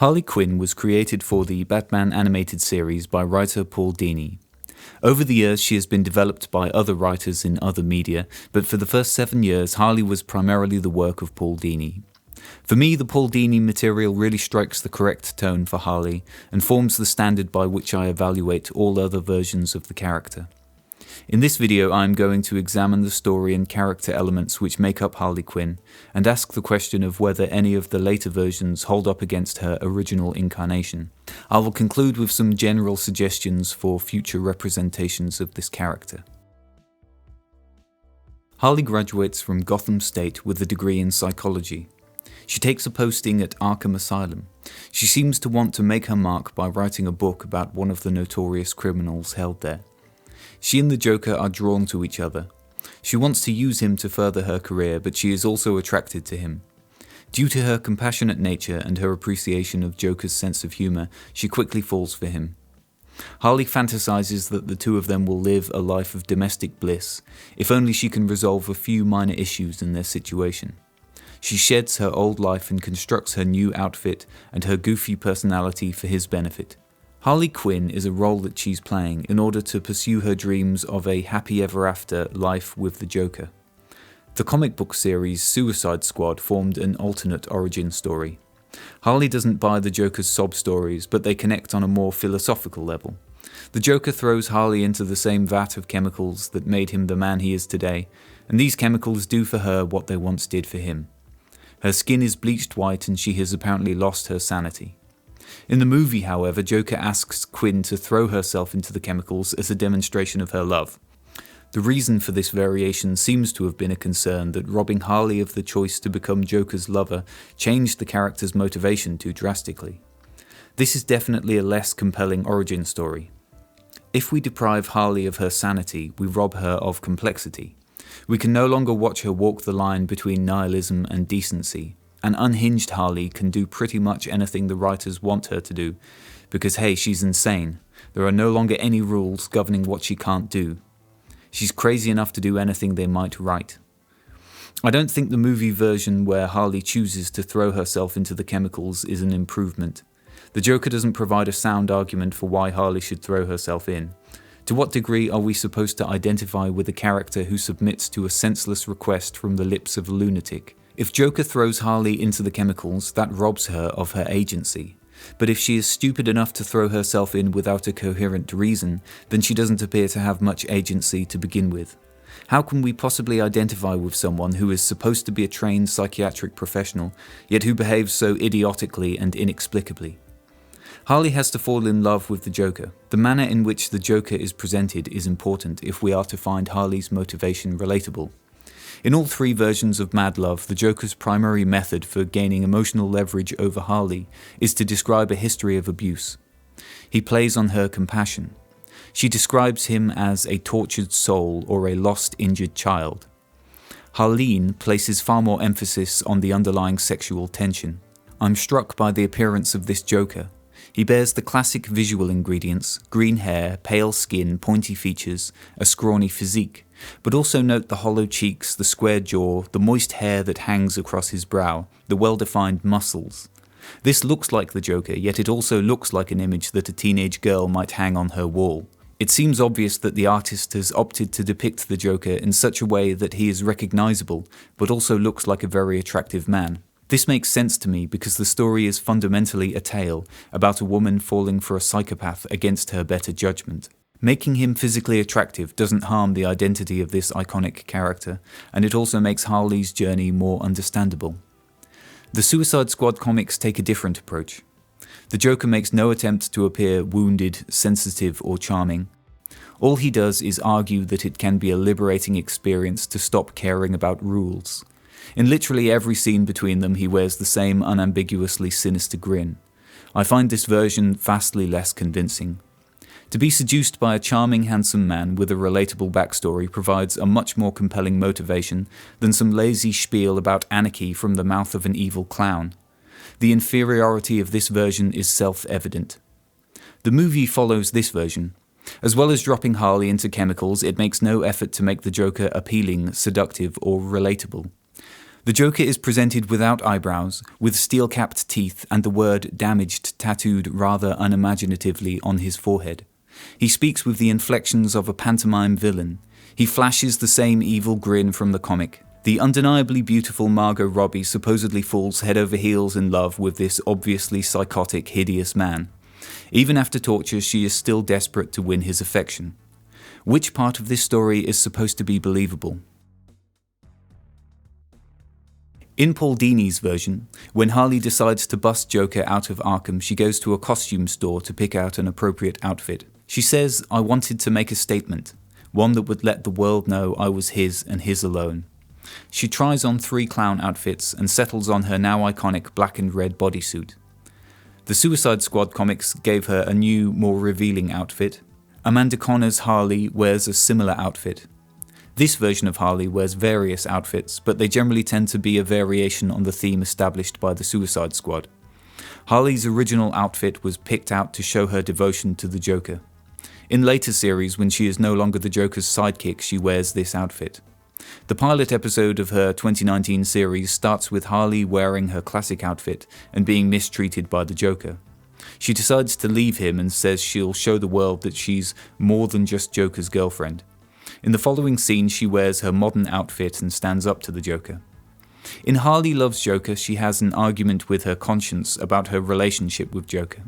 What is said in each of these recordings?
Harley Quinn was created for the Batman animated series by writer Paul Dini. Over the years, she has been developed by other writers in other media, but for the first 7 years, Harley was primarily the work of Paul Dini. For me, the Paul Dini material really strikes the correct tone for Harley and forms the standard by which I evaluate all other versions of the character. In this video, I am going to examine the story and character elements which make up Harley Quinn, and ask the question of whether any of the later versions hold up against her original incarnation. I will conclude with some general suggestions for future representations of this character. Harley graduates from Gotham State with a degree in psychology. She takes a posting at Arkham Asylum. She seems to want to make her mark by writing a book about one of the notorious criminals held there. She and the Joker are drawn to each other. She wants to use him to further her career, but she is also attracted to him. Due to her compassionate nature and her appreciation of Joker's sense of humor, she quickly falls for him. Harley fantasizes that the two of them will live a life of domestic bliss, if only she can resolve a few minor issues in their situation. She sheds her old life and constructs her new outfit and her goofy personality for his benefit. Harley Quinn is a role that she's playing in order to pursue her dreams of a happy ever after life with the Joker. The comic book series Suicide Squad formed an alternate origin story. Harley doesn't buy the Joker's sob stories, but they connect on a more philosophical level. The Joker throws Harley into the same vat of chemicals that made him the man he is today, and these chemicals do for her what they once did for him. Her skin is bleached white and she has apparently lost her sanity. In the movie, however, Joker asks Quinn to throw herself into the chemicals as a demonstration of her love. The reason for this variation seems to have been a concern that robbing Harley of the choice to become Joker's lover changed the character's motivation too drastically. This is definitely a less compelling origin story. If we deprive Harley of her sanity, we rob her of complexity. We can no longer watch her walk the line between nihilism and decency. An unhinged Harley can do pretty much anything the writers want her to do, because hey, she's insane. There are no longer any rules governing what she can't do. She's crazy enough to do anything they might write. I don't think the movie version where Harley chooses to throw herself into the chemicals is an improvement. The Joker doesn't provide a sound argument for why Harley should throw herself in. To what degree are we supposed to identify with a character who submits to a senseless request from the lips of a lunatic? If Joker throws Harley into the chemicals, that robs her of her agency. But if she is stupid enough to throw herself in without a coherent reason, then she doesn't appear to have much agency to begin with. How can we possibly identify with someone who is supposed to be a trained psychiatric professional, yet who behaves so idiotically and inexplicably? Harley has to fall in love with the Joker. The manner in which the Joker is presented is important if we are to find Harley's motivation relatable. In all 3 versions of Mad Love, the Joker's primary method for gaining emotional leverage over Harley is to describe a history of abuse. He plays on her compassion. She describes him as a tortured soul or a lost, injured child. Harleen places far more emphasis on the underlying sexual tension. I'm struck by the appearance of this Joker. He bears the classic visual ingredients: green hair, pale skin, pointy features, a scrawny physique. But also note the hollow cheeks, the square jaw, the moist hair that hangs across his brow, the well-defined muscles. This looks like the Joker, yet it also looks like an image that a teenage girl might hang on her wall. It seems obvious that the artist has opted to depict the Joker in such a way that he is recognizable, but also looks like a very attractive man. This makes sense to me because the story is fundamentally a tale about a woman falling for a psychopath against her better judgment. Making him physically attractive doesn't harm the identity of this iconic character, and it also makes Harley's journey more understandable. The Suicide Squad comics take a different approach. The Joker makes no attempt to appear wounded, sensitive, or charming. All he does is argue that it can be a liberating experience to stop caring about rules. In literally every scene between them, he wears the same unambiguously sinister grin. I find this version vastly less convincing. To be seduced by a charming, handsome man with a relatable backstory provides a much more compelling motivation than some lazy spiel about anarchy from the mouth of an evil clown. The inferiority of this version is self-evident. The movie follows this version. As well as dropping Harley into chemicals, it makes no effort to make the Joker appealing, seductive, or relatable. The Joker is presented without eyebrows, with steel-capped teeth and the word damaged tattooed rather unimaginatively on his forehead. He speaks with the inflections of a pantomime villain. He flashes the same evil grin from the comic. The undeniably beautiful Margot Robbie supposedly falls head over heels in love with this obviously psychotic, hideous man. Even after torture, she is still desperate to win his affection. Which part of this story is supposed to be believable? In Paul Dini's version, when Harley decides to bust Joker out of Arkham, she goes to a costume store to pick out an appropriate outfit. She says, "I wanted to make a statement, one that would let the world know I was his and his alone." She tries on 3 clown outfits and settles on her now iconic black and red bodysuit. The Suicide Squad comics gave her a new, more revealing outfit. Amanda Connor's Harley wears a similar outfit. This version of Harley wears various outfits, but they generally tend to be a variation on the theme established by the Suicide Squad. Harley's original outfit was picked out to show her devotion to the Joker. In later series, when she is no longer the Joker's sidekick, she wears this outfit. The pilot episode of her 2019 series starts with Harley wearing her classic outfit and being mistreated by the Joker. She decides to leave him and says she'll show the world that she's more than just Joker's girlfriend. In the following scene, she wears her modern outfit and stands up to the Joker. In Harley Loves Joker, she has an argument with her conscience about her relationship with Joker.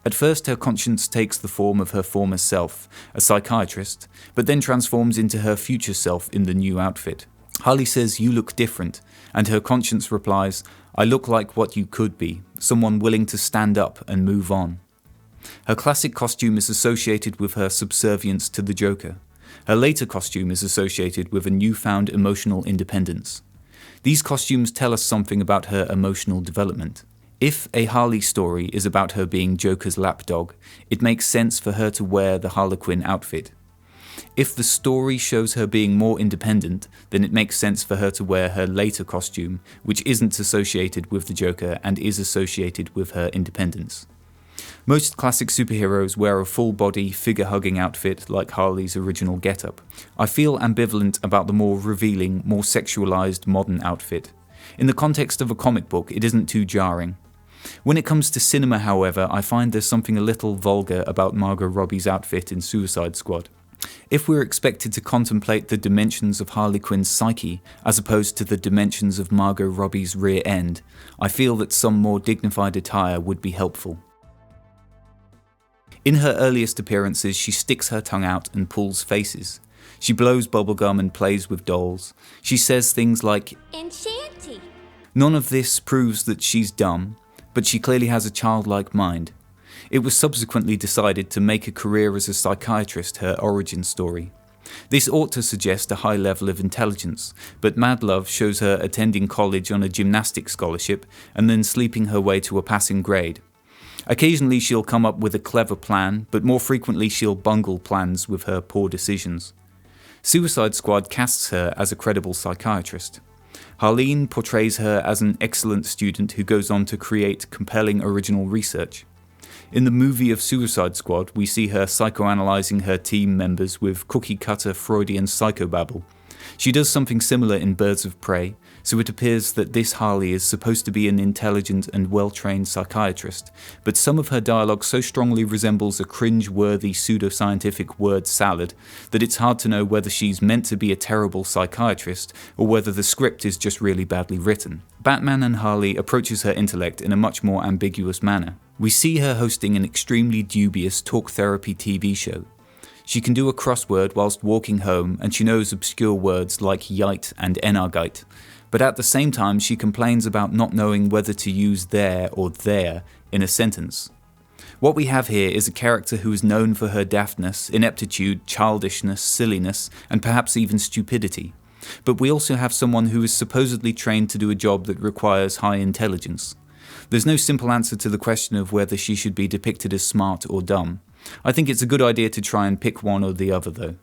At first, her conscience takes the form of her former self, a psychiatrist, but then transforms into her future self in the new outfit. Harley says, "You look different," and her conscience replies, "I look like what you could be, someone willing to stand up and move on." Her classic costume is associated with her subservience to the Joker. Her later costume is associated with a newfound emotional independence. These costumes tell us something about her emotional development. If a Harley story is about her being Joker's lapdog, it makes sense for her to wear the Harley Quinn outfit. If the story shows her being more independent, then it makes sense for her to wear her later costume, which isn't associated with the Joker and is associated with her independence. Most classic superheroes wear a full-body, figure-hugging outfit like Harley's original getup. I feel ambivalent about the more revealing, more sexualized modern outfit. In the context of a comic book, it isn't too jarring. When it comes to cinema, however, I find there's something a little vulgar about Margot Robbie's outfit in Suicide Squad. If we're expected to contemplate the dimensions of Harley Quinn's psyche, as opposed to the dimensions of Margot Robbie's rear end, I feel that some more dignified attire would be helpful. In her earliest appearances, she sticks her tongue out and pulls faces. She blows bubblegum and plays with dolls. She says things like, "Enchanty." None of this proves that she's dumb, but she clearly has a childlike mind. It was subsequently decided to make a career as a psychiatrist her origin story. This ought to suggest a high level of intelligence, but Mad Love shows her attending college on a gymnastics scholarship and then sleeping her way to a passing grade. Occasionally she'll come up with a clever plan, but more frequently she'll bungle plans with her poor decisions. Suicide Squad casts her as a credible psychiatrist. Harleen portrays her as an excellent student who goes on to create compelling original research. In the movie of Suicide Squad, we see her psychoanalyzing her team members with cookie-cutter Freudian psychobabble. She does something similar in Birds of Prey, so it appears that this Harley is supposed to be an intelligent and well-trained psychiatrist, but some of her dialogue so strongly resembles a cringe-worthy pseudoscientific word salad that it's hard to know whether she's meant to be a terrible psychiatrist or whether the script is just really badly written. Batman and Harley approaches her intellect in a much more ambiguous manner. We see her hosting an extremely dubious talk therapy TV show. She can do a crossword whilst walking home, and she knows obscure words like yite and enargite. But at the same time, she complains about not knowing whether to use there or there in a sentence. What we have here is a character who is known for her daftness, ineptitude, childishness, silliness, and perhaps even stupidity. But we also have someone who is supposedly trained to do a job that requires high intelligence. There's no simple answer to the question of whether she should be depicted as smart or dumb. I think it's a good idea to try and pick one or the other, though.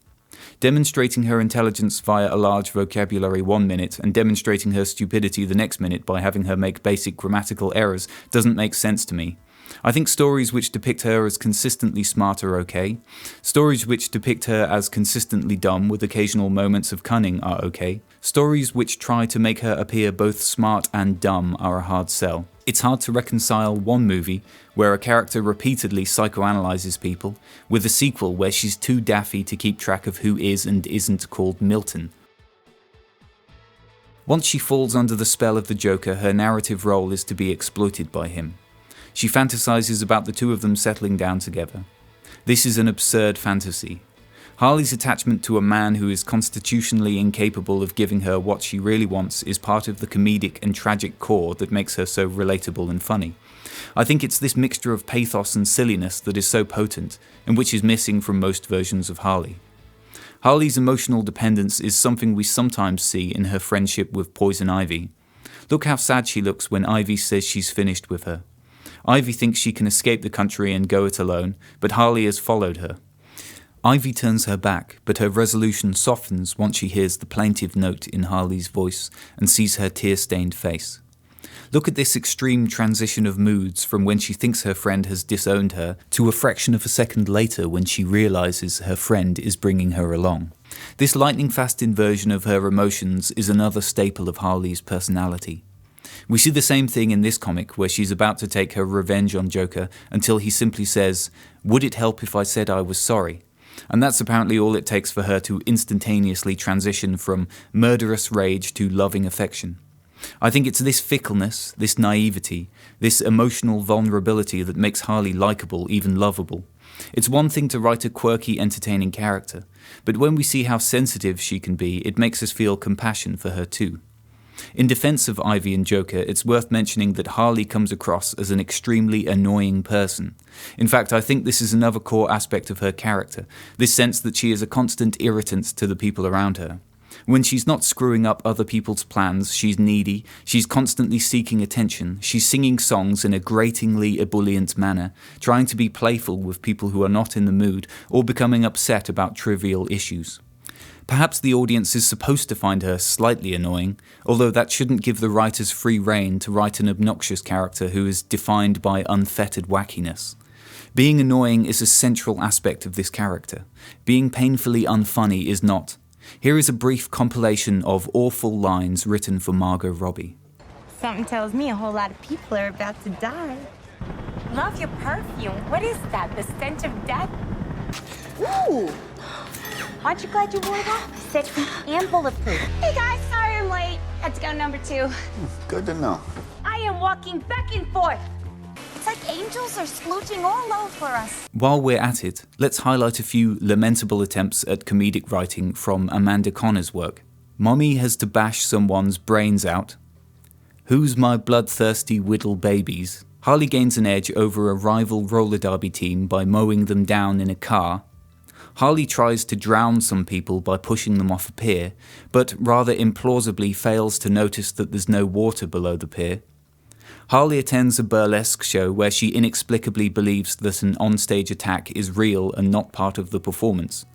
Demonstrating her intelligence via a large vocabulary 1 minute and demonstrating her stupidity the next minute by having her make basic grammatical errors doesn't make sense to me. I think stories which depict her as consistently smart are okay. Stories which depict her as consistently dumb with occasional moments of cunning are okay. Stories which try to make her appear both smart and dumb are a hard sell. It's hard to reconcile one movie, where a character repeatedly psychoanalyzes people, with a sequel where she's too daffy to keep track of who is and isn't called Milton. Once she falls under the spell of the Joker, her narrative role is to be exploited by him. She fantasizes about the two of them settling down together. This is an absurd fantasy. Harley's attachment to a man who is constitutionally incapable of giving her what she really wants is part of the comedic and tragic core that makes her so relatable and funny. I think it's this mixture of pathos and silliness that is so potent, and which is missing from most versions of Harley. Harley's emotional dependence is something we sometimes see in her friendship with Poison Ivy. Look how sad she looks when Ivy says she's finished with her. Ivy thinks she can escape the country and go it alone, but Harley has followed her. Ivy turns her back, but her resolution softens once she hears the plaintive note in Harley's voice and sees her tear-stained face. Look at this extreme transition of moods from when she thinks her friend has disowned her to a fraction of a second later when she realizes her friend is bringing her along. This lightning-fast inversion of her emotions is another staple of Harley's personality. We see the same thing in this comic where she's about to take her revenge on Joker until he simply says, "Would it help if I said I was sorry?" And that's apparently all it takes for her to instantaneously transition from murderous rage to loving affection. I think it's this fickleness, this naivety, this emotional vulnerability that makes Harley likeable, even lovable. It's one thing to write a quirky, entertaining character, but when we see how sensitive she can be, it makes us feel compassion for her too. In defense of Ivy and Joker, it's worth mentioning that Harley comes across as an extremely annoying person. In fact, I think this is another core aspect of her character, this sense that she is a constant irritant to the people around her. When she's not screwing up other people's plans, she's needy, she's constantly seeking attention, she's singing songs in a gratingly ebullient manner, trying to be playful with people who are not in the mood, or becoming upset about trivial issues. Perhaps the audience is supposed to find her slightly annoying, although that shouldn't give the writers free rein to write an obnoxious character who is defined by unfettered wackiness. Being annoying is a central aspect of this character. Being painfully unfunny is not. Here is a brief compilation of awful lines written for Margot Robbie. Something tells me a whole lot of people are about to die. Love your perfume. What is that? The scent of death? Ooh! Aren't you glad you wore it off? Sexy and bulletproof. Hey guys, sorry I'm late. Had to go number 2. Good to know. I am walking back and forth. It's like angels are splooching all over us. While we're at it, let's highlight a few lamentable attempts at comedic writing from Amanda Connor's work. Mommy has to bash someone's brains out. Who's my bloodthirsty whittle babies? Harley gains an edge over a rival roller derby team by mowing them down in a car. Harley tries to drown some people by pushing them off a pier, but rather implausibly fails to notice that there's no water below the pier. Harley attends a burlesque show where she inexplicably believes that an onstage attack is real and not part of the performance.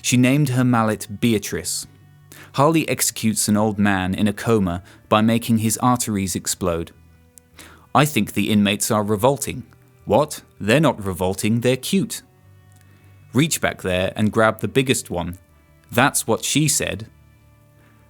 She named her mallet Beatrice. Harley executes an old man in a coma by making his arteries explode. I think the inmates are revolting. What? They're not revolting, they're cute. Reach back there and grab the biggest one. That's what she said.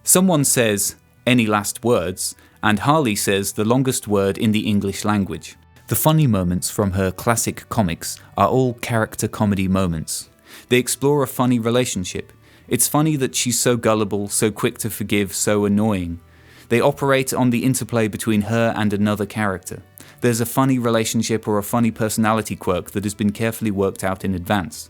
Someone says, "Any last words?" and Harley says the longest word in the English language. The funny moments from her classic comics are all character comedy moments. They explore a funny relationship. It's funny that she's so gullible, so quick to forgive, so annoying. They operate on the interplay between her and another character. There's a funny relationship or a funny personality quirk that has been carefully worked out in advance.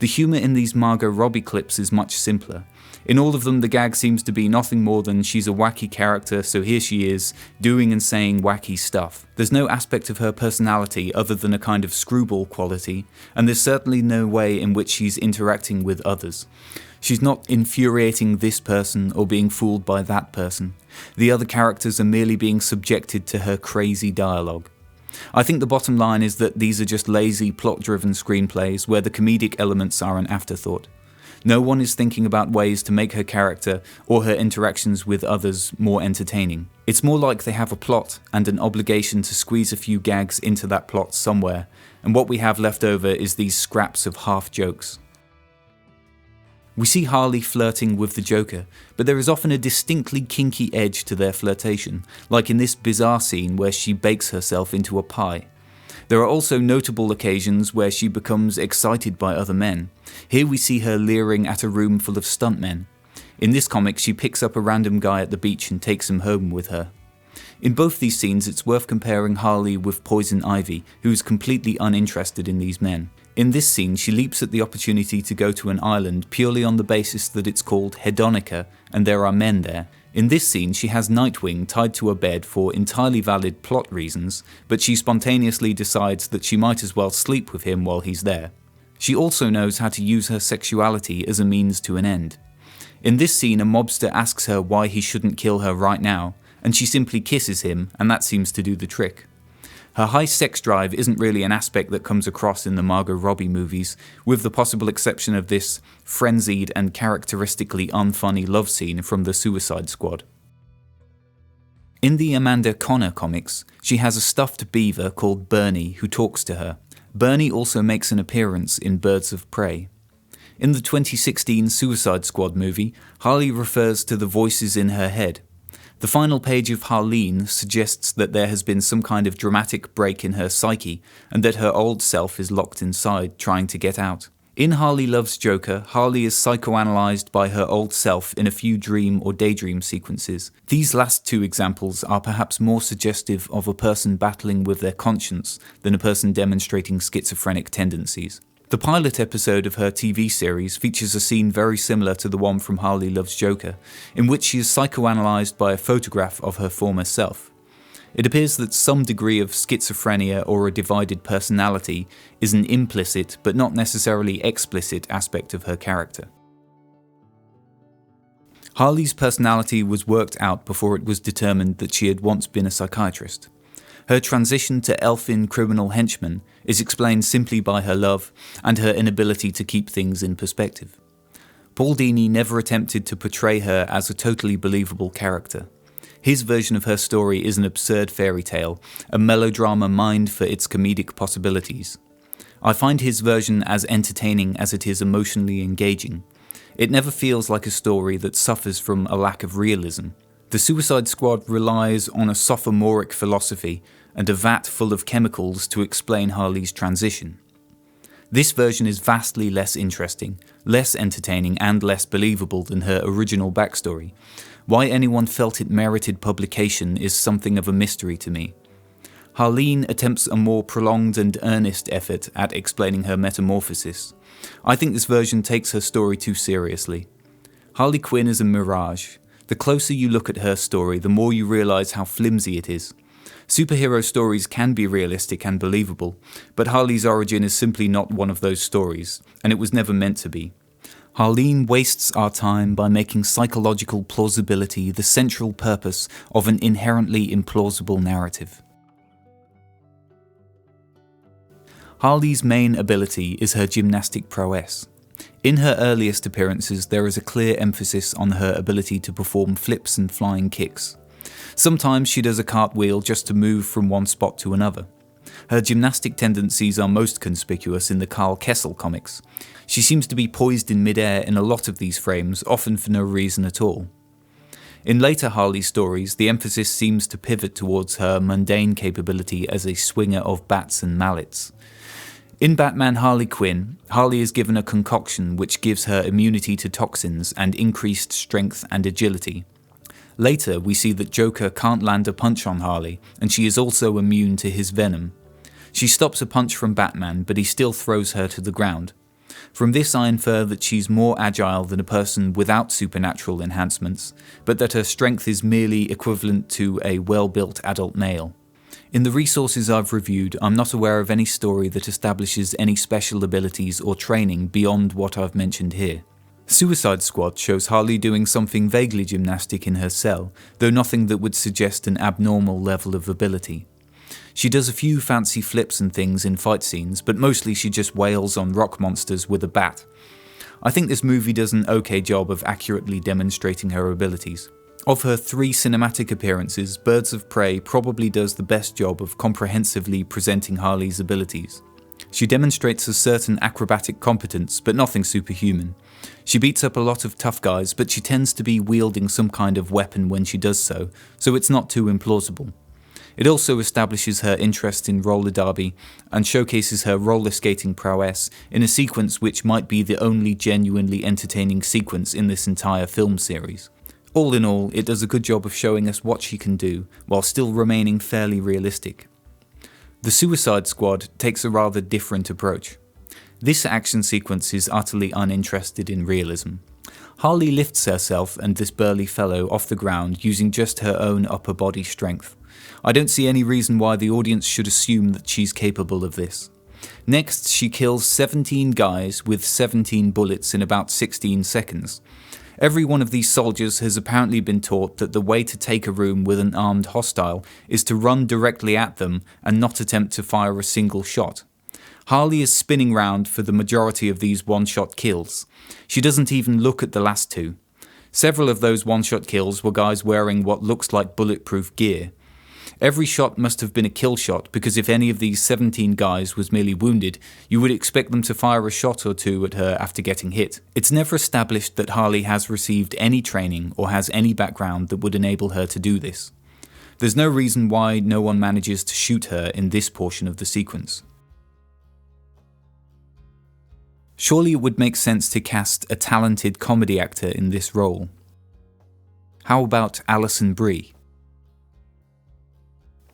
The humour in these Margot Robbie clips is much simpler. In all of them, the gag seems to be nothing more than she's a wacky character, so here she is, doing and saying wacky stuff. There's no aspect of her personality other than a kind of screwball quality, and there's certainly no way in which she's interacting with others. She's not infuriating this person or being fooled by that person. The other characters are merely being subjected to her crazy dialogue. I think the bottom line is that these are just lazy, plot-driven screenplays where the comedic elements are an afterthought. No one is thinking about ways to make her character or her interactions with others more entertaining. It's more like they have a plot and an obligation to squeeze a few gags into that plot somewhere, and what we have left over is these scraps of half jokes. We see Harley flirting with the Joker, but there is often a distinctly kinky edge to their flirtation, like in this bizarre scene where she bakes herself into a pie. There are also notable occasions where she becomes excited by other men. Here we see her leering at a room full of stuntmen. In this comic, she picks up a random guy at the beach and takes him home with her. In both these scenes, it's worth comparing Harley with Poison Ivy, who is completely uninterested in these men. In this scene, she leaps at the opportunity to go to an island purely on the basis that it's called Hedonica and there are men there. In this scene, she has Nightwing tied to a bed for entirely valid plot reasons, but she spontaneously decides that she might as well sleep with him while he's there. She also knows how to use her sexuality as a means to an end. In this scene, a mobster asks her why he shouldn't kill her right now, and she simply kisses him, and that seems to do the trick. Her high sex drive isn't really an aspect that comes across in the Margot Robbie movies, with the possible exception of this frenzied and characteristically unfunny love scene from the Suicide Squad. In the Amanda Connor comics, she has a stuffed beaver called Bernie who talks to her. Bernie also makes an appearance in Birds of Prey. In the 2016 Suicide Squad movie, Harley refers to the voices in her head. The final page of Harleen suggests that there has been some kind of dramatic break in her psyche, and that her old self is locked inside, trying to get out. In Harley Loves Joker, Harley is psychoanalyzed by her old self in a few dream or daydream sequences. These last two examples are perhaps more suggestive of a person battling with their conscience than a person demonstrating schizophrenic tendencies. The pilot episode of her TV series features a scene very similar to the one from Harley Loves Joker, in which she is psychoanalyzed by a photograph of her former self. It appears that some degree of schizophrenia or a divided personality is an implicit but not necessarily explicit aspect of her character. Harley's personality was worked out before it was determined that she had once been a psychiatrist. Her transition to elfin criminal henchman is explained simply by her love and her inability to keep things in perspective. Paul Dini never attempted to portray her as a totally believable character. His version of her story is an absurd fairy tale, a melodrama mined for its comedic possibilities. I find his version as entertaining as it is emotionally engaging. It never feels like a story that suffers from a lack of realism. The Suicide Squad relies on a sophomoric philosophy and a vat full of chemicals to explain Harley's transition. This version is vastly less interesting, less entertaining and less believable than her original backstory. Why anyone felt it merited publication is something of a mystery to me. Harleen attempts a more prolonged and earnest effort at explaining her metamorphosis. I think this version takes her story too seriously. Harley Quinn is a mirage. The closer you look at her story, the more you realise how flimsy it is. Superhero stories can be realistic and believable, but Harley's origin is simply not one of those stories, and it was never meant to be. Harleen wastes our time by making psychological plausibility the central purpose of an inherently implausible narrative. Harley's main ability is her gymnastic prowess. In her earliest appearances, there is a clear emphasis on her ability to perform flips and flying kicks. Sometimes she does a cartwheel just to move from one spot to another. Her gymnastic tendencies are most conspicuous in the Carl Kessel comics. She seems to be poised in midair in a lot of these frames, often for no reason at all. In later Harley stories, the emphasis seems to pivot towards her mundane capability as a swinger of bats and mallets. In Batman Harley Quinn, Harley is given a concoction which gives her immunity to toxins and increased strength and agility. Later, we see that Joker can't land a punch on Harley, and she is also immune to his venom. She stops a punch from Batman, but he still throws her to the ground. From this I infer that she's more agile than a person without supernatural enhancements, but that her strength is merely equivalent to a well-built adult male. In the resources I've reviewed, I'm not aware of any story that establishes any special abilities or training beyond what I've mentioned here. Suicide Squad shows Harley doing something vaguely gymnastic in her cell, though nothing that would suggest an abnormal level of ability. She does a few fancy flips and things in fight scenes, but mostly she just wails on rock monsters with a bat. I think this movie does an okay job of accurately demonstrating her abilities. Of her 3 cinematic appearances, Birds of Prey probably does the best job of comprehensively presenting Harley's abilities. She demonstrates a certain acrobatic competence, but nothing superhuman. She beats up a lot of tough guys, but she tends to be wielding some kind of weapon when she does so it's not too implausible. It also establishes her interest in roller derby and showcases her roller skating prowess in a sequence which might be the only genuinely entertaining sequence in this entire film series. All in all, it does a good job of showing us what she can do, while still remaining fairly realistic. The Suicide Squad takes a rather different approach. This action sequence is utterly uninterested in realism. Harley lifts herself and this burly fellow off the ground using just her own upper body strength. I don't see any reason why the audience should assume that she's capable of this. Next, she kills 17 guys with 17 bullets in about 16 seconds. Every one of these soldiers has apparently been taught that the way to take a room with an armed hostile is to run directly at them and not attempt to fire a single shot. Harley is spinning round for the majority of these one-shot kills. She doesn't even look at the last 2. Several of those one-shot kills were guys wearing what looks like bulletproof gear. Every shot must have been a kill shot, because if any of these 17 guys was merely wounded, you would expect them to fire a shot or 2 at her after getting hit. It's never established that Harley has received any training or has any background that would enable her to do this. There's no reason why no one manages to shoot her in this portion of the sequence. Surely it would make sense to cast a talented comedy actor in this role. How about Alison Brie?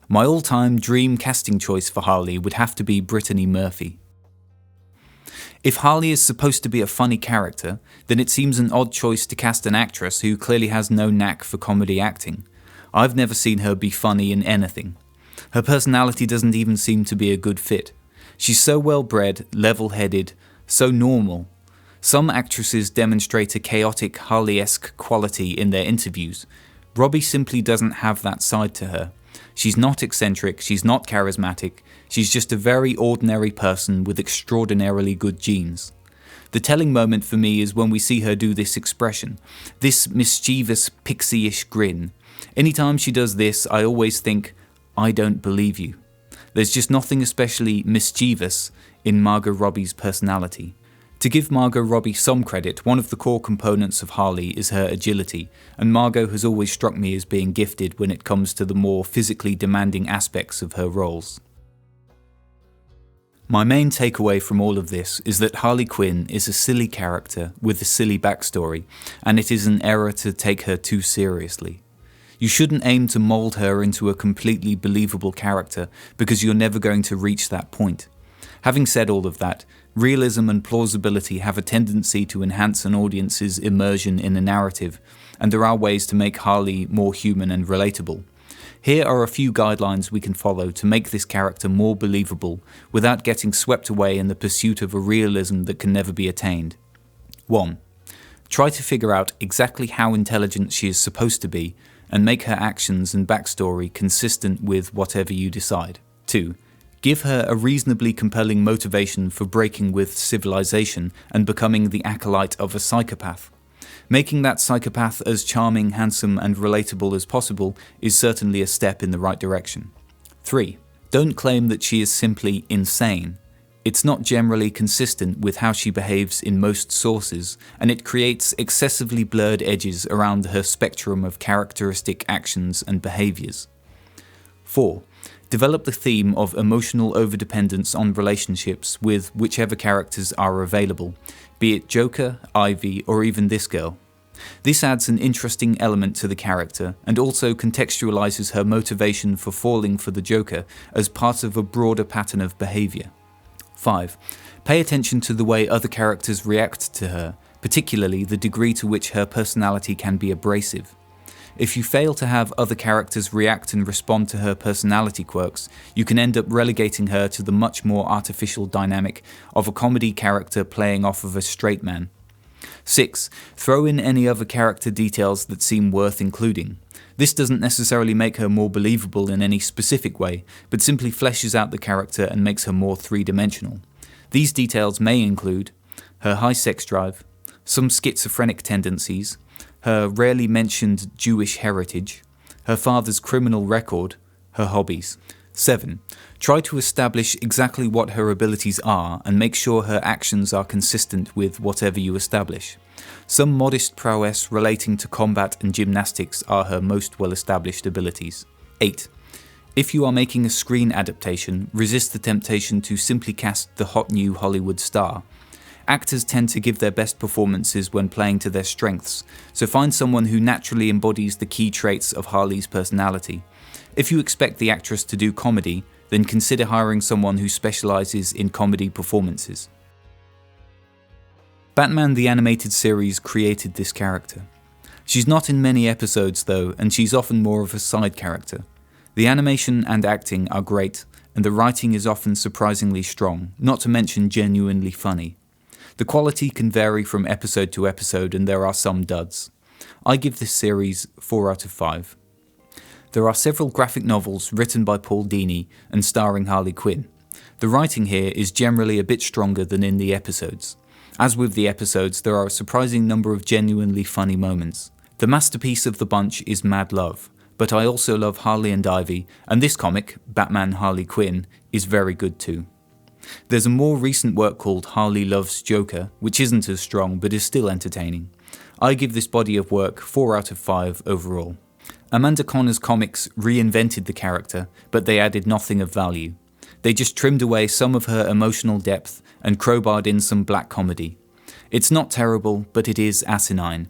My all-time dream casting choice for Harley would have to be Brittany Murphy. If Harley is supposed to be a funny character, then it seems an odd choice to cast an actress who clearly has no knack for comedy acting. I've never seen her be funny in anything. Her personality doesn't even seem to be a good fit. She's so well-bred, level-headed, so normal. Some actresses demonstrate a chaotic Harley-esque quality in their interviews. Robbie simply doesn't have that side to her. She's not eccentric, she's not charismatic, she's just a very ordinary person with extraordinarily good genes. The telling moment for me is when we see her do this expression, this mischievous pixie-ish grin. Anytime she does this, I always think, I don't believe you. There's just nothing especially mischievous in Margot Robbie's personality. To give Margot Robbie some credit, one of the core components of Harley is her agility, and Margot has always struck me as being gifted when it comes to the more physically demanding aspects of her roles. My main takeaway from all of this is that Harley Quinn is a silly character with a silly backstory, and it is an error to take her too seriously. You shouldn't aim to mould her into a completely believable character, because you're never going to reach that point. Having said all of that, realism and plausibility have a tendency to enhance an audience's immersion in a narrative, and there are ways to make Harley more human and relatable. Here are a few guidelines we can follow to make this character more believable without getting swept away in the pursuit of a realism that can never be attained. 1. Try to figure out exactly how intelligent she is supposed to be and make her actions and backstory consistent with whatever you decide. 2. Give her a reasonably compelling motivation for breaking with civilization and becoming the acolyte of a psychopath. Making that psychopath as charming, handsome, and relatable as possible is certainly a step in the right direction. 3. Don't claim that she is simply insane. It's not generally consistent with how she behaves in most sources, and it creates excessively blurred edges around her spectrum of characteristic actions and behaviors. 4. Develop the theme of emotional overdependence on relationships with whichever characters are available, be it Joker, Ivy, or even this girl. This adds an interesting element to the character and also contextualizes her motivation for falling for the Joker as part of a broader pattern of behavior. 5. Pay attention to the way other characters react to her, particularly the degree to which her personality can be abrasive. If you fail to have other characters react and respond to her personality quirks, you can end up relegating her to the much more artificial dynamic of a comedy character playing off of a straight man. 6. Throw in any other character details that seem worth including. This doesn't necessarily make her more believable in any specific way, but simply fleshes out the character and makes her more three-dimensional. These details may include her high sex drive, some schizophrenic tendencies, her rarely mentioned Jewish heritage, her father's criminal record, her hobbies. 7. Try to establish exactly what her abilities are and make sure her actions are consistent with whatever you establish. Some modest prowess relating to combat and gymnastics are her most well-established abilities. 8. If you are making a screen adaptation, resist the temptation to simply cast the hot new Hollywood star. Actors tend to give their best performances when playing to their strengths, so find someone who naturally embodies the key traits of Harley's personality. If you expect the actress to do comedy, then consider hiring someone who specializes in comedy performances. Batman the Animated Series created this character. She's not in many episodes though, and she's often more of a side character. The animation and acting are great, and the writing is often surprisingly strong, not to mention genuinely funny. The quality can vary from episode to episode, and there are some duds. I give this series 4 out of 5. There are several graphic novels written by Paul Dini and starring Harley Quinn. The writing here is generally a bit stronger than in the episodes. As with the episodes, there are a surprising number of genuinely funny moments. The masterpiece of the bunch is Mad Love, but I also love Harley and Ivy, and this comic, Batman Harley Quinn, is very good too. There's a more recent work called Harley Loves Joker, which isn't as strong but is still entertaining. I give this body of work 4 out of 5 overall. Amanda Connor's comics reinvented the character, but they added nothing of value. They just trimmed away some of her emotional depth and crowbarred in some black comedy. It's not terrible, but it is asinine.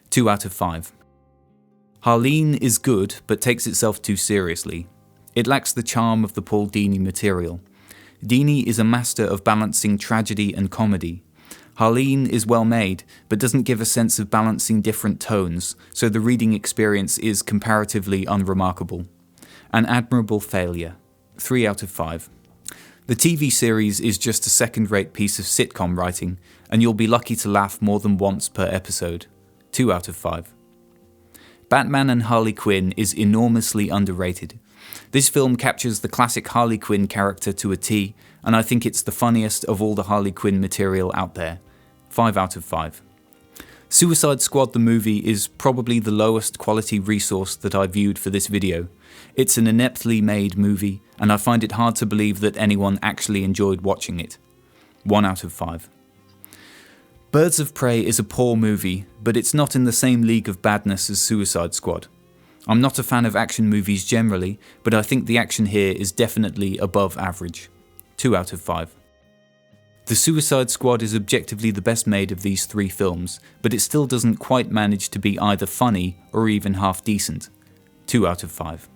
2 out of 5. Harleen is good, but takes itself too seriously. It lacks the charm of the Paul Dini material. Dini is a master of balancing tragedy and comedy. Harleen is well made, but doesn't give a sense of balancing different tones, so the reading experience is comparatively unremarkable. An admirable failure. 3 out of 5. The TV series is just a second-rate piece of sitcom writing, and you'll be lucky to laugh more than once per episode. 2 out of 5. Batman and Harley Quinn is enormously underrated. This film captures the classic Harley Quinn character to a T, and I think it's the funniest of all the Harley Quinn material out there. 5 out of 5. Suicide Squad the movie is probably the lowest quality resource that I viewed for this video. It's an ineptly made movie, and I find it hard to believe that anyone actually enjoyed watching it. 1 out of 5. Birds of Prey is a poor movie, but it's not in the same league of badness as Suicide Squad. I'm not a fan of action movies generally, but I think the action here is definitely above average. 2 out of 5. The Suicide Squad is objectively the best made of these 3 films, but it still doesn't quite manage to be either funny or even half decent. 2 out of 5.